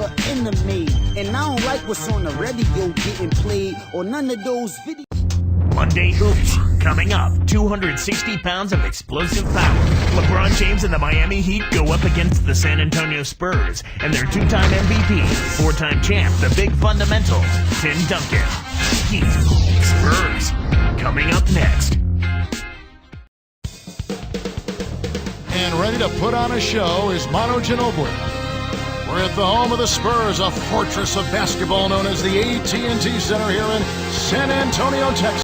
the enemy. And I don't like what's on the radio getting played or none of those videos. Monday Hoops. Coming up, 260 pounds of explosive power. LeBron James and the Miami Heat go up against the San Antonio Spurs and their two-time MVP, four-time champ, the big fundamental, Tim Duncan. Heat, Spurs. Coming up next. And ready to put on a show is Manu Ginobili. We're at the home of the Spurs, a fortress of basketball known as the AT&T Center here in San Antonio, Texas.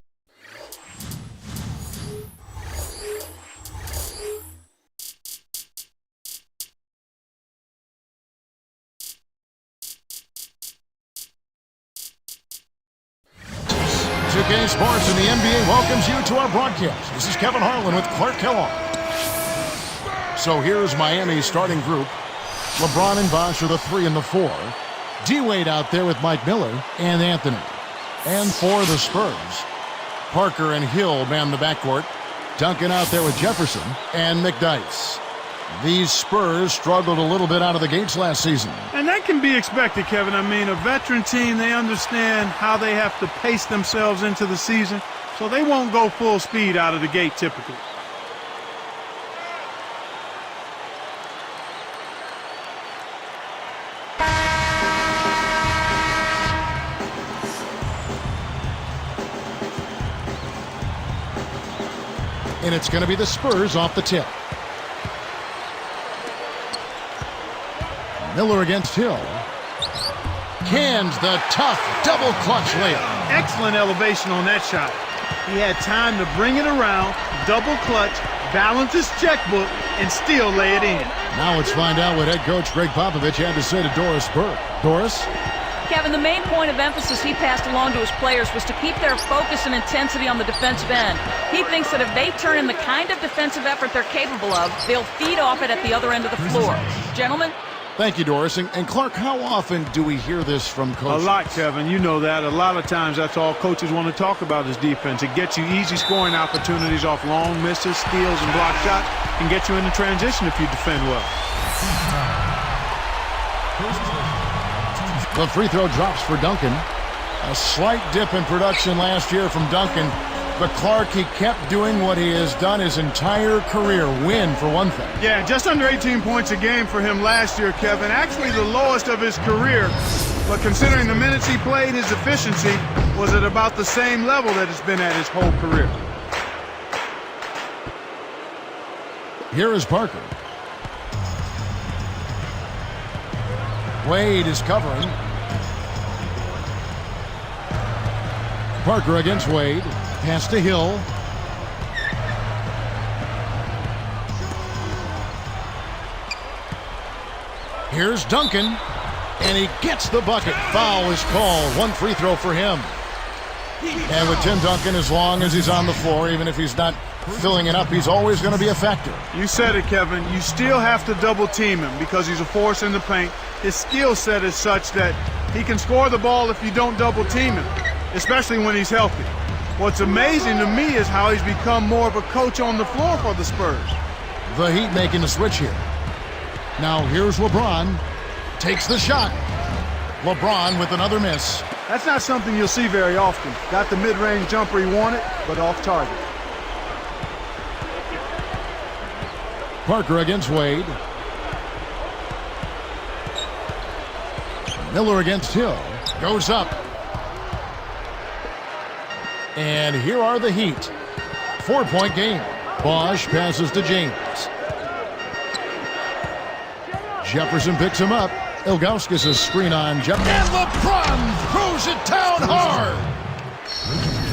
Game Sports and the NBA welcomes you to our broadcast. This is Kevin Harlan with Clark Kellogg. So here's Miami's starting group. LeBron and Bosh are the 3 and the 4. D-Wade out there with Mike Miller and Anthony. And for the Spurs, Parker and Hill man the backcourt. Duncan out there with Jefferson and McDyess. These Spurs struggled a little bit out of the gates last season. And that can be expected, Kevin. I mean, a veteran team, they understand how they have to pace themselves into the season, so they won't go full speed out of the gate typically. And it's going to be the Spurs off the tip. Miller against Hill. Cans the tough double clutch layup. Excellent elevation on that shot. He had time to bring it around, double clutch, balance his checkbook, and still lay it in. Now let's find out what head coach Greg Popovich had to say to Doris Burke. Doris? Kevin, the main point of emphasis he passed along to his players was to keep their focus and intensity on the defensive end. He thinks that if they turn in the kind of defensive effort they're capable of, they'll feed off it at the other end of the floor. Gentlemen? Thank you, Doris. And Clark, how often do we hear this from coaches? A lot, Kevin. You know that. A lot of times that's all coaches want to talk about is defense. It gets you easy scoring opportunities off long misses, steals, and block shots, and get you into transition if you defend well. The free throw drops for Duncan. A slight dip in production last year from Duncan. But Clark, he kept doing what he has done his entire career. Win, for one thing. Yeah, just under 18 points a game for him last year, Kevin. Actually the lowest of his career. But considering the minutes he played, his efficiency was at about the same level that it's been at his whole career. Here is Parker. Wade is covering. Parker against Wade. Pass to Hill. Here's Duncan. And he gets the bucket. Foul is called. One free throw for him. And with Tim Duncan, as long as he's on the floor, even if he's not filling it up, he's always going to be a factor. You said it, Kevin. You still have to double team him because he's a force in the paint. His skill set is such that he can score the ball if you don't double team him, especially when he's healthy. What's amazing to me is how he's become more of a coach on the floor for the Spurs. The Heat making the switch here. Now here's LeBron. Takes the shot. LeBron with another miss. That's not something you'll see very often. Got the mid-range jumper he wanted, but off target. Parker against Wade. Miller against Hill. Goes up. And here are the Heat. 4-point game. Bosh passes to James. Jefferson picks him up. Ilgauskas a screen on Jefferson. And LeBron throws it down hard.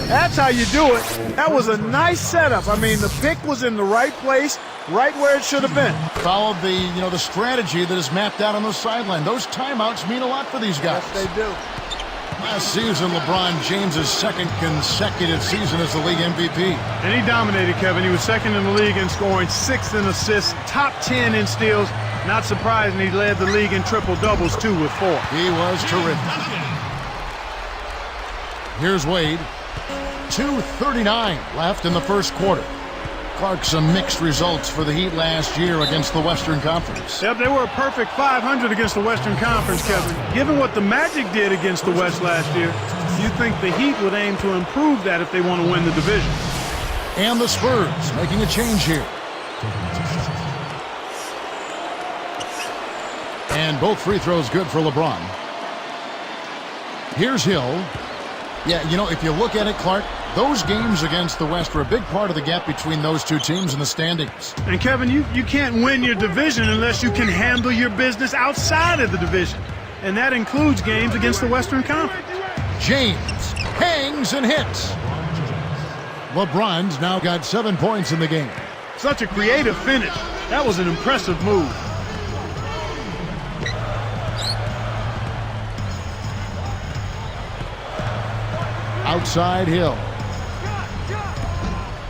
That's how you do it. That was a nice setup. I mean, the pick was in the right place, right where it should have been. Followed the strategy that is mapped out on the sideline. Those timeouts mean a lot for these guys. Yes, they do. Last season, LeBron James' second consecutive season as the league MVP. And he dominated, Kevin. He was second in the league in scoring, 6th in assists, top 10 in steals. Not surprising he led the league in triple-doubles, too, with 4. He was terrific. Here's Wade. 2:39 left in the first quarter. Clark, some mixed results for the Heat last year against the Western Conference. Yep, they were a perfect 500 against the Western Conference, Kevin. Given what the Magic did against the West last year, you think the Heat would aim to improve that if they want to win the division. And the Spurs making a change here. And both free throws good for LeBron. Here's Hill. Yeah, you know, if you look at it, Clark, those games against the West are a big part of the gap between those two teams in the standings. And, Kevin, you can't win your division unless you can handle your business outside of the division. And that includes games against the Western Conference. James hangs and hits. LeBron's now got 7 points in the game. Such a creative finish. That was an impressive move. Outside Hill.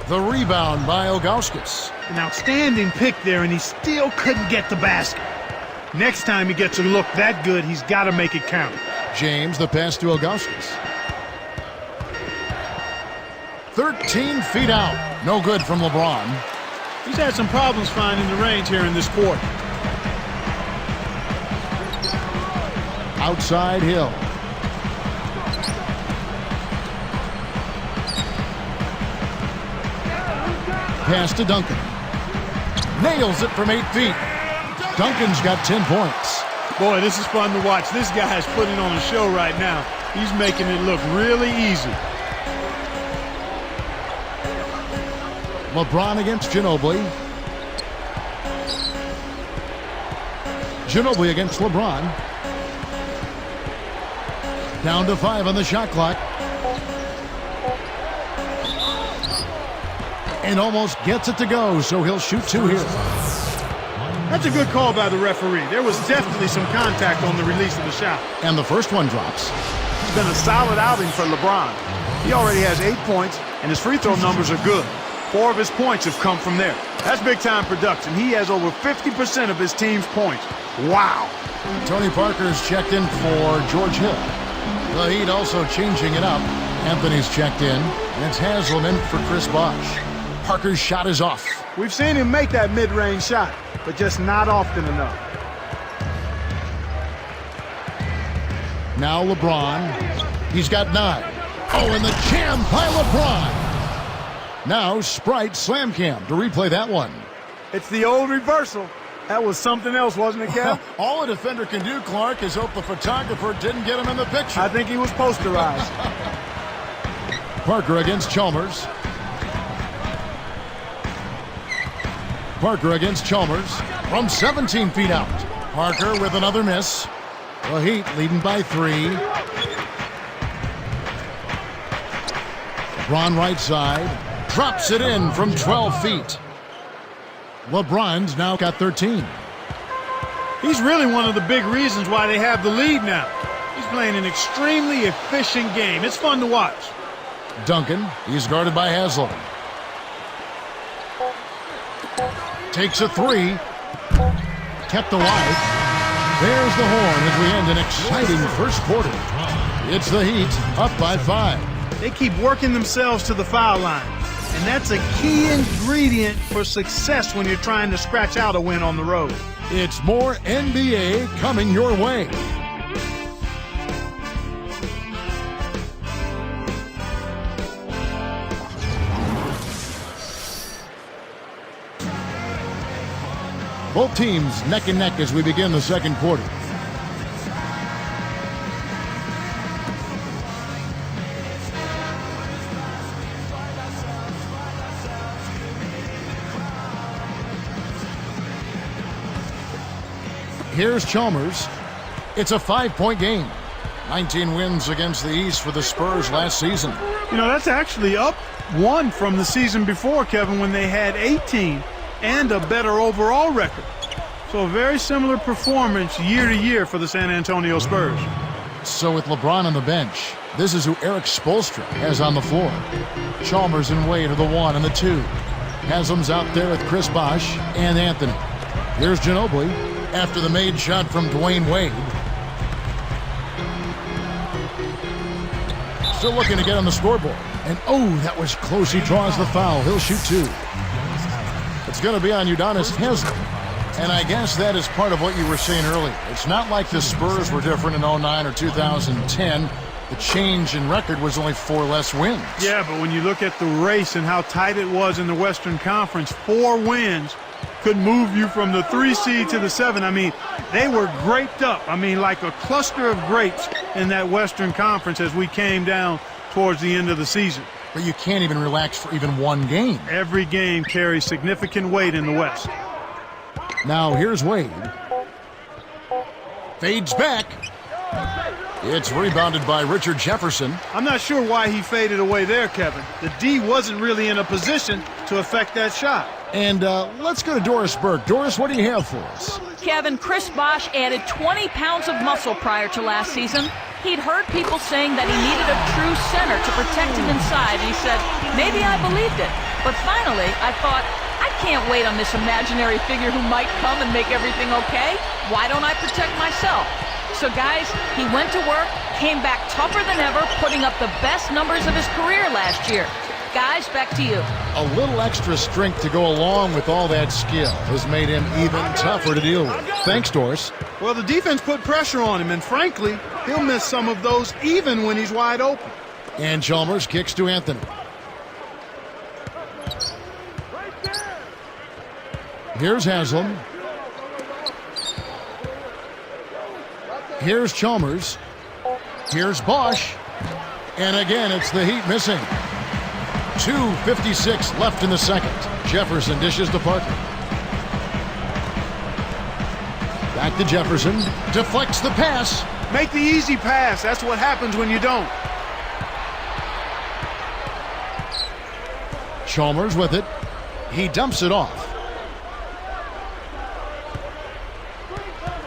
The rebound by Ilgauskas. An outstanding pick there, and he still couldn't get the basket. Next time he gets a look that good, he's got to make it count. James, the pass to Ilgauskas. 13 feet out. No good from LeBron. He's had some problems finding the range here in this quarter. Outside Hill. Pass to Duncan. Nails it from 8 feet. Duncan's got 10 points. Boy, this is fun to watch. This guy is putting on a show right now. He's making it look really easy. LeBron against Ginobili. Ginobili against LeBron. Down to 5 on the shot clock. And almost gets it to go, so he'll shoot 2 here. That's a good call by the referee. There was definitely some contact on the release of the shot. And the first one drops. It's been a solid outing for LeBron. He already has 8 points, and his free throw numbers are good. 4 of his points have come from there. That's big-time production. He has over 50% of his team's points. Wow. Tony Parker's checked in for George Hill. The Heat also changing it up. Anthony's checked in, and it's Haslam for Chris Bosh. Parker's shot is off. We've seen him make that mid-range shot, but just not often enough. Now LeBron. He's got 9. Oh, and the jam by LeBron. Now Sprite slam cam to replay that one. It's the old reversal. That was something else, wasn't it, Kev? All a defender can do, Clark, is hope the photographer didn't get him in the picture. I think he was posterized. Parker against Chalmers. Parker against Chalmers from 17 feet out. Parker with another miss. The Heat leading by 3. LeBron right side. Drops it in from 12 feet. LeBron's now got 13. He's really one of the big reasons why they have the lead now. He's playing an extremely efficient game. It's fun to watch. Duncan, he's guarded by Haslam. Takes a 3. Kept alive. There's the horn as we end an exciting first quarter. It's the Heat up by 5. They keep working themselves to the foul line. And that's a key ingredient for success when you're trying to scratch out a win on the road. It's more NBA coming your way. Both teams neck and neck as we begin the second quarter. Here's Chalmers. It's a 5-point game. 19 wins against the East for the Spurs last season. You know, that's actually up 1 from the season before, Kevin, when they had 18 and a better overall record. So a very similar performance year to year for the San Antonio Spurs. So with LeBron on the bench, this is who Eric Spoelstra has on the floor. Chalmers and Wade are the 1 and the 2. Haslam's out there with Chris Bosh and Anthony. Here's Ginobili after the made shot from Dwayne Wade. Still looking to get on the scoreboard. And oh, that was close. He draws the foul. He'll shoot 2. It's going to be on Udonis Haslem. And I guess that is part of what you were saying earlier. It's not like the Spurs were different in 09 or 2010. The change in record was only 4 less wins. Yeah, but when you look at the race and how tight it was in the Western Conference, 4 wins could move you from the 3 seed to the 7. I mean, they were graped up. I mean, like a cluster of grapes in that Western Conference as we came down towards the end of the season. But you can't even relax for even one game. Every game carries significant weight in the West. Now here's Wade. Fades back. It's rebounded by Richard Jefferson. I'm not sure why he faded away there, Kevin. The D wasn't really in a position to affect that shot. And let's go to Doris Burke. Doris, what do you have for us? Kevin, Chris Bosh added 20 pounds of muscle prior to last season. He'd heard people saying that he needed a true center to protect him inside, and he said, maybe I believed it. But finally, I thought, I can't wait on this imaginary figure who might come and make everything okay. Why don't I protect myself? So guys, he went to work, came back tougher than ever, putting up the best numbers of his career last year. Guys, back to you. A little extra strength to go along with all that skill has made him even tougher to deal with. Thanks, Doris. Well, the defense put pressure on him, and frankly, he'll miss some of those even when he's wide open. And Chalmers kicks to Anthony. Here's Haslem. Here's Chalmers. Here's Bosh. And again, it's the Heat missing. 2:56 left in the second. Jefferson dishes to Parker. Back to Jefferson. Deflects the pass. Make the easy pass. That's what happens when you don't. Chalmers with it. He dumps it off.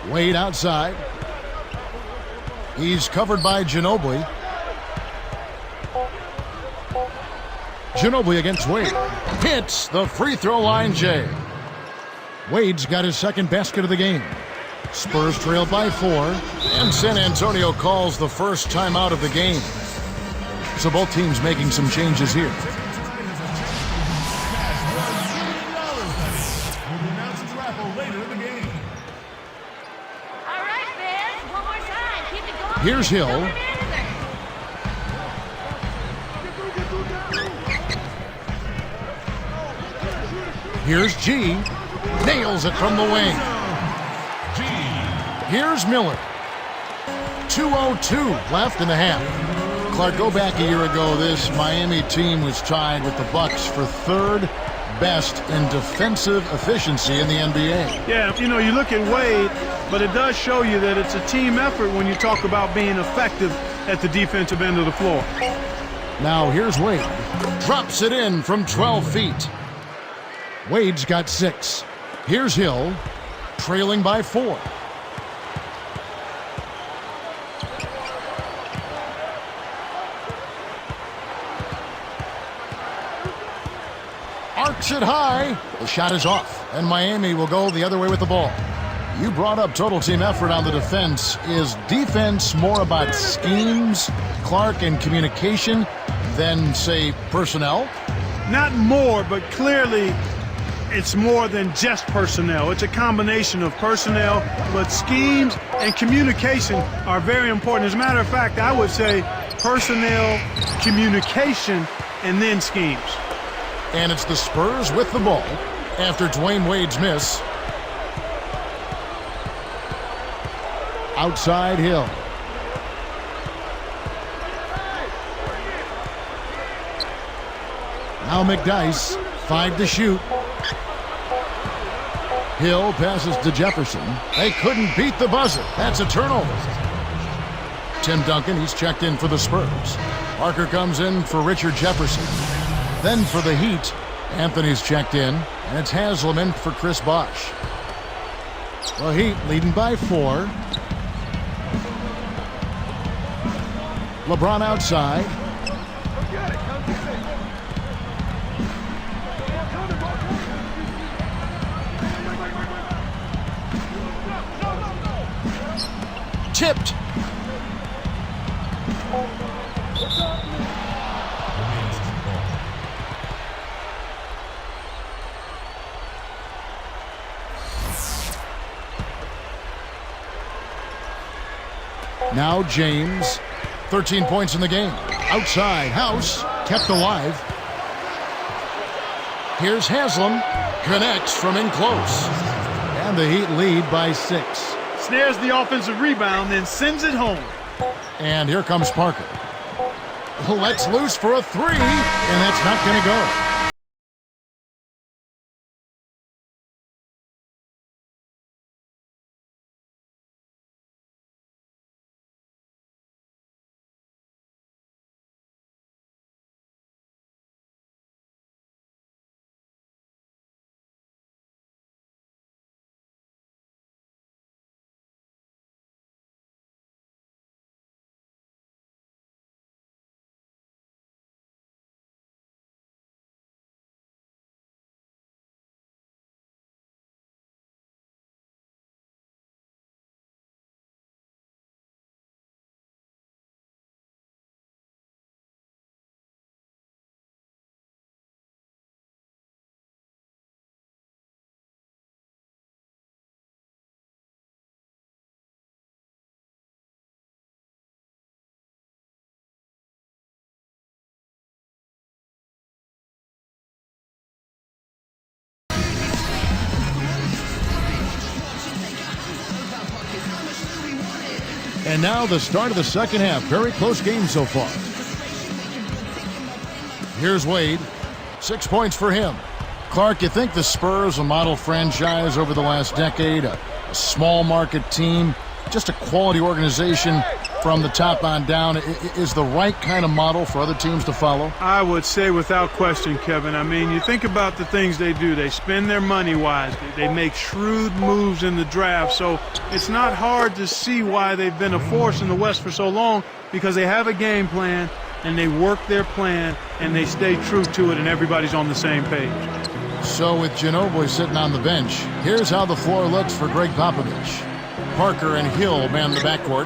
Wade outside. He's covered by Ginobili. Ginobili against Wade. Hits the free throw line, Jay. Wade's got his second basket of the game. Spurs trail by 4, and San Antonio calls the first timeout of the game. So both teams making some changes here. Here's Hill. Here's G. Nails it from the wing. Here's Miller. 2:02 left in the half. Clark, go back a year ago. This Miami team was tied with the Bucks for third best in defensive efficiency in the NBA. Yeah, you know, you look at Wade, but it does show you that it's a team effort when you talk about being effective at the defensive end of the floor. Now here's Wade. Drops it in from 12 feet. Wade's got 6. Here's Hill, trailing by 4. Arcs it high. The shot is off, and Miami will go the other way with the ball. You brought up total team effort on the defense. Is defense more about schemes, Clark, and communication than, say, personnel? Not more, but clearly it's more than just personnel. It's a combination of personnel, but schemes and communication are very important. As a matter of fact, I would say personnel, communication, and then schemes. And it's the Spurs with the ball after Dwayne Wade's miss. Outside Hill. Now McDyess, 5 to shoot. Hill passes to Jefferson. They couldn't beat the buzzer. That's a turnover. Tim Duncan, he's checked in for the Spurs. Parker comes in for Richard Jefferson. Then for the Heat, Anthony's checked in, and it's Haslem in for Chris Bosh. The Heat leading by 4. LeBron outside. Tipped. Now James. 13 points in the game. Outside, House kept alive. Here's Haslam. Connects from in close. And the Heat lead by 6. Snares the offensive rebound, then sends it home. And here comes Parker. Lets loose for a 3, and that's not going to go. And now the start of the second half. Very close game so far. Here's Wade. 6 points for him. Clark, you think the Spurs, a model franchise over the last decade, a small market team, just a quality organization from the top on down, is the right kind of model for other teams to follow? I would say without question, Kevin. I mean, you think about the things they do. They spend their money wisely. They make shrewd moves in the draft. So it's not hard to see why they've been a force in the West for so long, because they have a game plan and they work their plan and they stay true to it, and everybody's on the same page. So with Ginobili sitting on the bench, here's how the floor looks for Greg Popovich. Parker and Hill man the backcourt.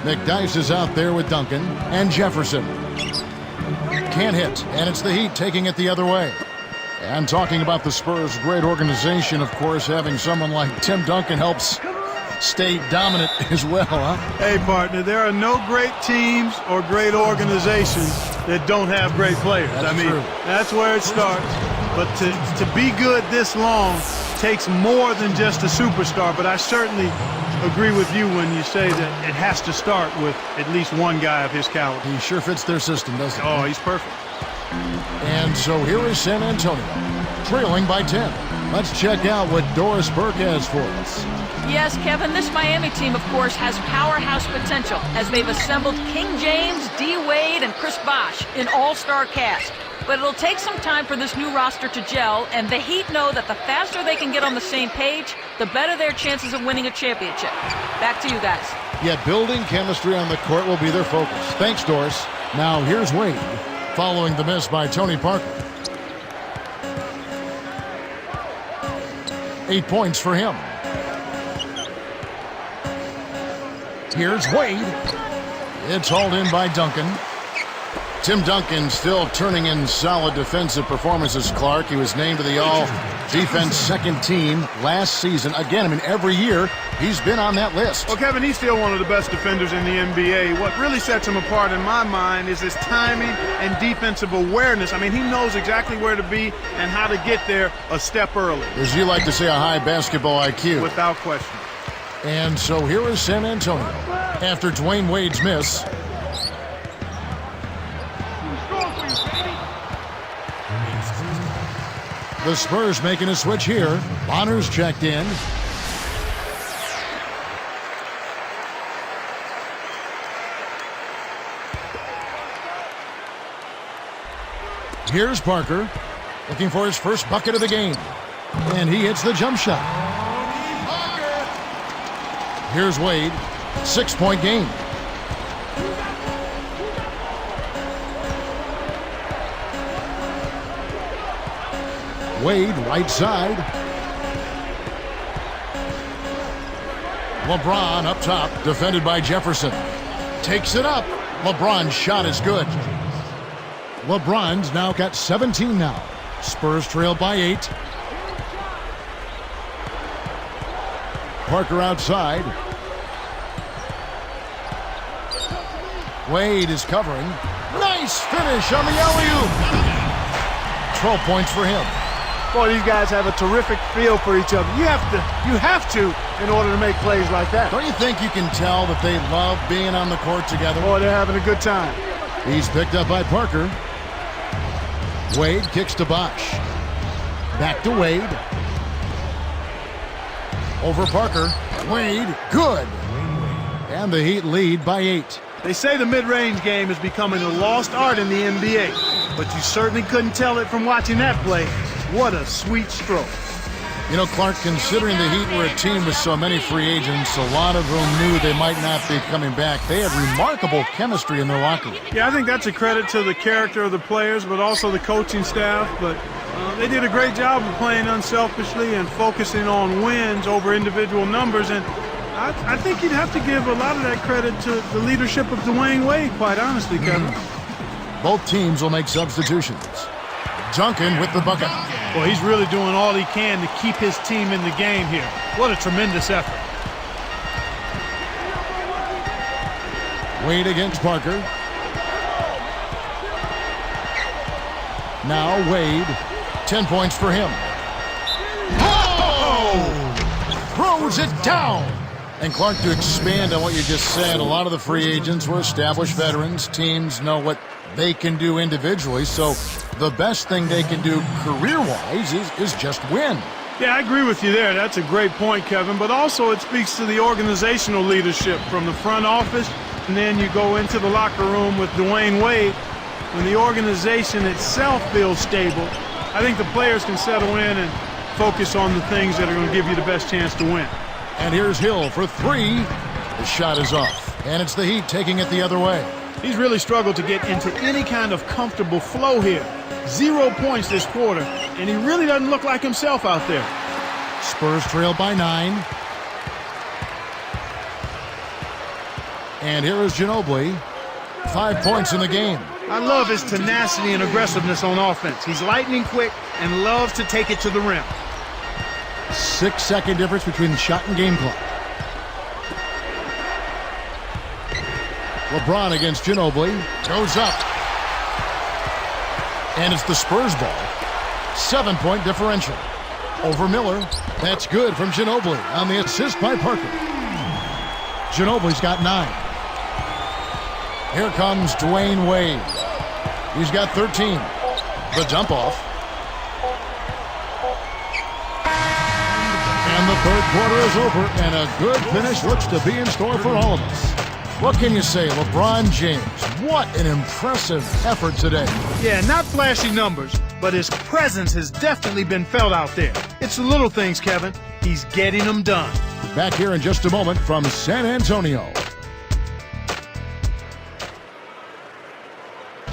McDyess is out there with Duncan and Jefferson. Can't hit, and it's the Heat taking it the other way. And talking about the Spurs' great organization, of course, having someone like Tim Duncan helps stay dominant as well, huh? Hey, partner, there are no great teams or great organizations that don't have great players. That's where it starts. But to be good this long takes more than just a superstar. But I certainly agree with you when you say that it has to start with at least one guy of his caliber. He sure fits their system, doesn't he? Oh, he's perfect. And so here is San Antonio, trailing by 10. Let's check out what Doris Burke has for us. Yes, Kevin, this Miami team, of course, has powerhouse potential as they've assembled King James, D. Wade, and Chris Bosh in all-star cast. But it'll take some time for this new roster to gel, and the Heat know that the faster they can get on the same page, the better their chances of winning a championship. Back to you guys. Yet building chemistry on the court will be their focus. Thanks, Doris. Now here's Wade, following the miss by Tony Parker. 8 points for him. Here's Wade. It's hauled in by Duncan. Tim Duncan still turning in solid defensive performances, Clark. He was named to the all-defense second team last season. Again, I mean, every year he's been on that list. Well, Kevin, he's still one of the best defenders in the NBA. What really sets him apart in my mind is his timing and defensive awareness. I mean, he knows exactly where to be and how to get there a step early. As you like to say, a high basketball IQ. Without question. And so here is San Antonio after Dwayne Wade's miss. The Spurs making a switch here. Bonner's checked in. Here's Parker, looking for his first bucket of the game. And he hits the jump shot. Here's Wade, 6-point game. Wade, right side. LeBron up top, defended by Jefferson. Takes it up. LeBron's shot is good. LeBron's now got 17 now. Spurs trail by 8. Parker outside. Wade is covering. Nice finish on the alley-oop. 12 points for him. Boy, these guys have a terrific feel for each other. You have to in order to make plays like that. Don't you think you can tell that they love being on the court together? Boy, they're having a good time. He's picked up by Parker. Wade kicks to Bosch. Back to Wade. Over Parker. Wade, good. And the Heat lead by 8. They say the mid-range game is becoming a lost art in the NBA, but you certainly couldn't tell it from watching that play. What a sweet stroke. You know, Clark, considering the Heat were a team with so many free agents, a lot of whom knew they might not be coming back, they had remarkable chemistry in their locker room. Yeah, I think that's a credit to the character of the players, but also the coaching staff. But they did a great job of playing unselfishly and focusing on wins over individual numbers. And I think you'd have to give a lot of that credit to the leadership of Dwayne Wade, quite honestly, Kevin. Both teams will make substitutions. Duncan with the bucket. Well, he's really doing all he can to keep his team in the game here. What a tremendous effort. Wade against Parker. Now Wade. 10 points for him. Oh! Throws it down. And Clark, to expand on what you just said, a lot of the free agents were established veterans. Teams know what they can do individually, so the best thing they can do career-wise is just win. Yeah, I agree with you there. That's a great point, Kevin. But also it speaks to the organizational leadership from the front office, and then you go into the locker room with Dwayne Wade. When the organization itself feels stable, I think the players can settle in and focus on the things that are going to give you the best chance to win. And here's Hill for 3. The shot is off, and it's the Heat taking it the other way. He's really struggled to get into any kind of comfortable flow here. 0 points this quarter, and he really doesn't look like himself out there. Spurs trail by 9. And here is Ginobili. 5 points in the game. I love his tenacity and aggressiveness on offense. He's lightning quick and loves to take it to the rim. 6-second difference between the shot and game clock. LeBron against Ginobili. Goes up. And it's the Spurs ball. 7-point differential. Over Miller. That's good from Ginobili on the assist by Parker. Ginobili's got 9. Here comes Dwayne Wade. He's got 13. The dump off. And the third quarter is over, and a good finish looks to be in store for all of us. What can you say, LeBron James? What an impressive effort today. Yeah, not flashy numbers, but his presence has definitely been felt out there. It's the little things, Kevin. He's getting them done. Back here in just a moment from San Antonio.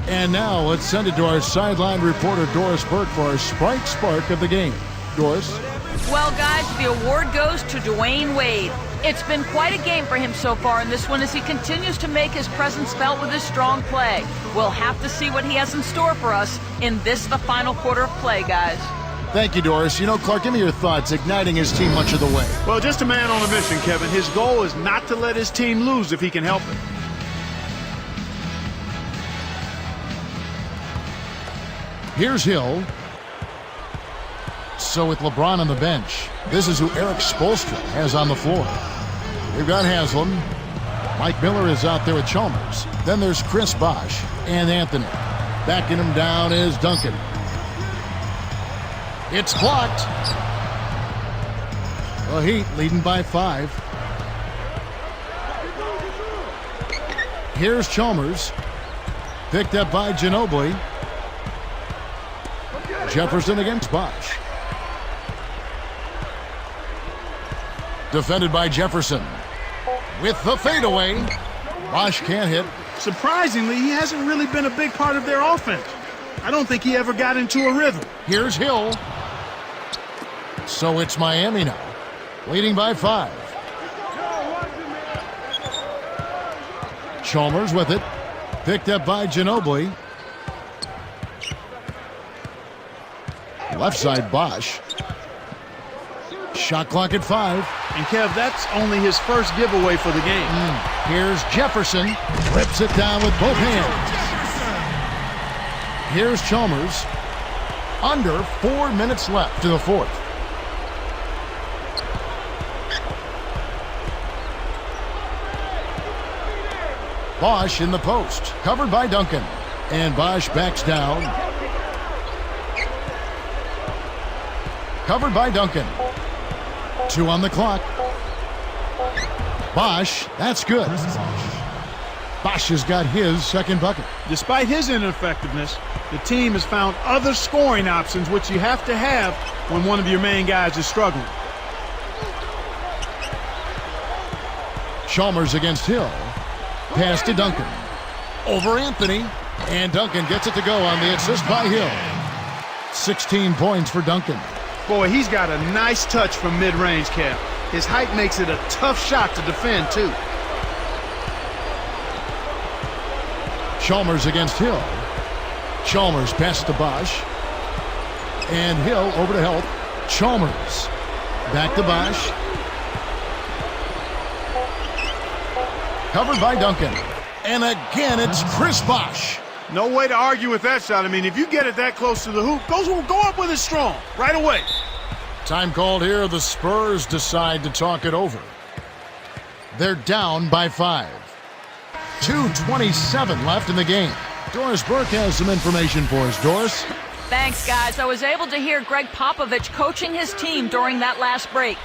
And now let's send it to our sideline reporter, Doris Burke, for our Sprite Spark of the game. Doris? Well, guys, the award goes to Dwayne Wade. It's been quite a game for him so far in this one as he continues to make his presence felt with his strong play. We'll have to see what he has in store for us in the final quarter of play, guys. Thank you, Doris. You know, Clark, give me your thoughts, igniting his team much of the way. Well, just a man on a mission, Kevin. His goal is not to let his team lose if he can help it. Here's Hill. So with LeBron on the bench, this is who Eric Spoelstra has on the floor. We've got Haslam. Mike Miller is out there with Chalmers. Then there's Chris Bosh and Anthony. Backing him down is Duncan. It's blocked. The Heat leading by 5. Here's Chalmers. Picked up by Ginobili. Jefferson against Bosh. Defended by Jefferson. With the fadeaway. Bosh can't hit. Surprisingly, he hasn't really been a big part of their offense. I don't think he ever got into a rhythm. Here's Hill. So it's Miami now, leading by 5. Chalmers with it. Picked up by Ginobili. Left side Bosh. Shot clock at 5. And, Kev, that's only his first giveaway for the game. Here's Jefferson. Rips it down with both hands. Here's Chalmers. Under 4 minutes left to the fourth. Bosch in the post. Covered by Duncan. And Bosch backs down. Covered by Duncan. 2 on the clock. Bosch, that's good. Bosch has got his second bucket. Despite his ineffectiveness, the team has found other scoring options, which you have to have when one of your main guys is struggling. Chalmers against Hill. Pass to Duncan. Over Anthony. And Duncan gets it to go on the assist by Hill. 16 points for Duncan. Boy, he's got a nice touch from mid-range, Kev. His height makes it a tough shot to defend, too. Chalmers against Hill. Chalmers passes to Bosch. And Hill over to help. Chalmers. Back to Bosch. Covered by Duncan. And again, it's Chris Bosch. No way to argue with that shot. I mean, if you get it that close to the hoop, go up with it strong, right away. Time called here. The Spurs decide to talk it over. They're down by 5. 2:27 left in the game. Doris Burke has some information for us. Doris? Thanks, guys. I was able to hear Greg Popovich coaching his team during that last break.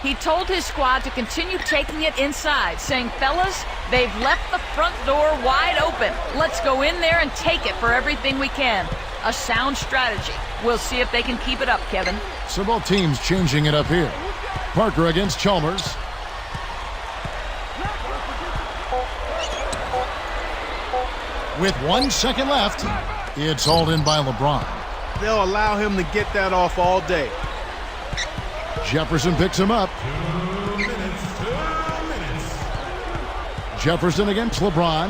He told his squad to continue taking it inside, saying, fellas, they've left the front door wide open. Let's go in there and take it for everything we can. A sound strategy. We'll see if they can keep it up, Kevin. So both teams changing it up here. Parker against Chalmers. With 1 second left, it's hauled in by LeBron. They'll allow him to get that off all day. Jefferson picks him up. Jefferson against LeBron.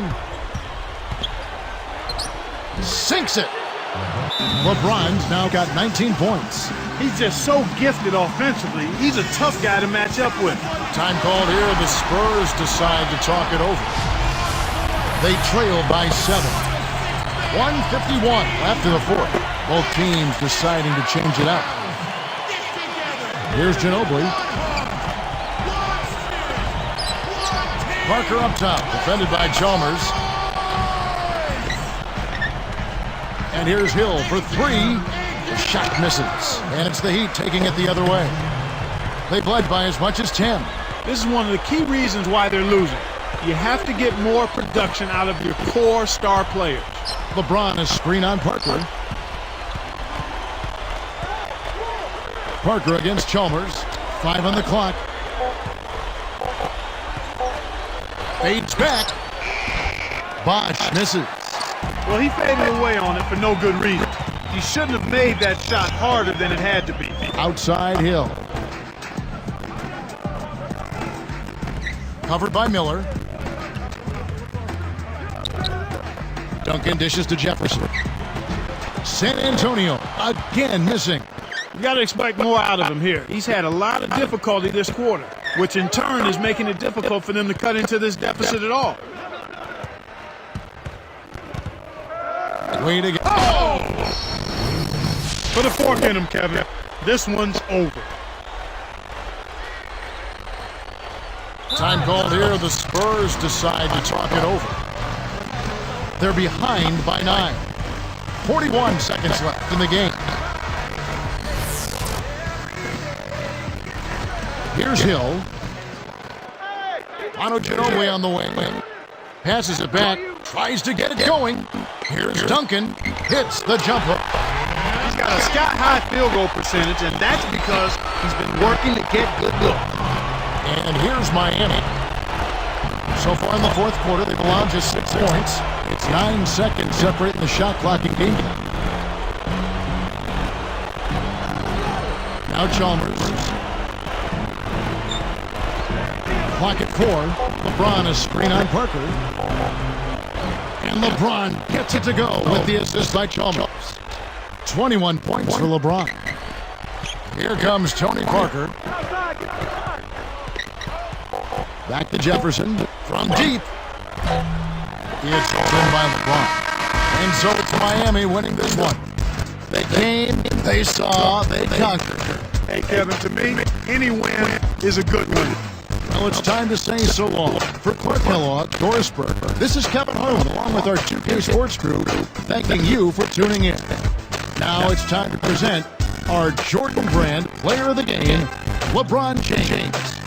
Sinks it. LeBron's now got 19 points. He's just so gifted offensively. He's a tough guy to match up with. Time called here. The Spurs decide to talk it over. They trail by 7. 1:51 left in the fourth. Both teams deciding to change it up. Here's Ginobili. Parker up top, defended by Chalmers. And here's Hill for 3. The shot misses. And it's the Heat taking it the other way. They've led by as much as 10. This is one of the key reasons why they're losing. You have to get more production out of your core star players. LeBron is screen on Parker. Parker against Chalmers. 5 on the clock. Fades back. Bosch misses. Well, he faded away on it for no good reason. He shouldn't have made that shot harder than it had to be. Outside Hill. Covered by Miller. Duncan dishes to Jefferson. San Antonio again missing. You got to expect more out of him here. He's had a lot of difficulty this quarter, which in turn is making it difficult for them to cut into this deficit at all. Way to go. Oh! Put a fork in him, Kevin. This one's over. Time called here. The Spurs decide to talk it over. They're behind by 9. 41 seconds left in the game. Here's Hill. Manu Ginobili on the wing. Passes it back. Tries to get it going. Here's Duncan. Hits the jumper. He's got a sky-high field goal percentage, and that's because he's been working to get good looks. And here's Miami. So far in the fourth quarter, they've allowed just 6 points. It's 9 seconds separating the shot clock and game clock. Now Chalmers. Clock at 4. LeBron is screen on Parker. And LeBron gets it to go with the assist by Chalmers. 21 points for LeBron. Here comes Tony Parker. Back to Jefferson from deep. It's in by LeBron. And so it's Miami winning this one. They came, they saw, they conquered. Hey, Kevin, to me, any win is a good win. Well, it's time to say so long. For Clark Kellogg, Doris Burke, this is Kevin Harlan along with our 2K Sports crew, thanking you for tuning in. Now it's time to present our Jordan Brand Player of the Game, LeBron James.